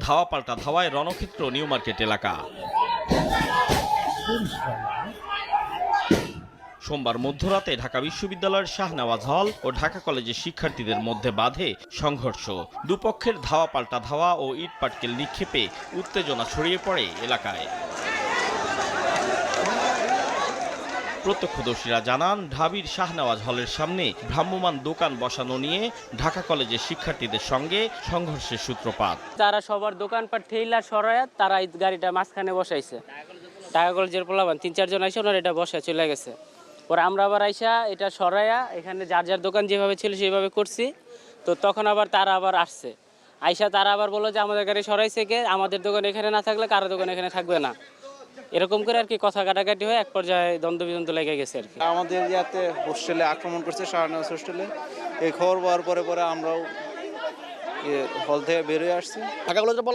ধাওয়া পাল্টা ধাওয়ায় রণক্ষেত্র new market এলাকা। সোমবার মধ্যরাতে ঢাকা বিশ্ববিদ্যালয়ের শাহনেওয়াজ হল ও ঢাকা কলেজের শিক্ষার্থীদের মধ্যে বাধে সংঘর্ষ। দুপক্ষের ধাওয়া পাল্টা ধাওয়া ও ইট পাটকেল নিক্ষেপে উত্তেজনা ছড়িয়ে পড়ে এলাকায়। প্রত্যক্ষদর্শীরা জানান, ঢাবির শাহনেওয়াজ হলের সামনে ভ্রাম্যমাণ দোকান বসানো নিয়ে ঢাকা কলেজের শিক্ষার্থীদের সঙ্গে সংঘর্ষের সূত্রপাত। তারা সবার দোকানপাট ঠেইলা সরায়া তারা এই গাড়িটা মাঝখানে বসাইছে। ঢাকা কলেজের পোলাপান ৩-৪ জন আইসা ওনারা এটা বসায় চলে গেছে। পরে আমরা আবার আইসা এটা সরাইয়া এখানে যার যার দোকান যেভাবে ছিল সেইভাবে করছি। তো তখন আবার তারা আবার আসছে, আইসা তারা আবার বললো যে আমাদের গাড়ি সরাইছে কে, আমাদের দোকান এখানে না থাকলে কারো দোকান এখানে থাকবে না। এরকম করে আর কি কথা কাটাকাটি হয়ে এক পর্যায়ে দ্বন্দ্ব বিদ্বন্দ্ব লেগে গেছে আর কি। আমাদের ইয়াতে হোস্টেলে আক্রমণ করছে, শাহনেওয়াজ হোস্টেলে। এই খবর পাওয়ার পরে আমরাও হল থেকে বেরিয়ে আসছি। ঢাকা কলেজের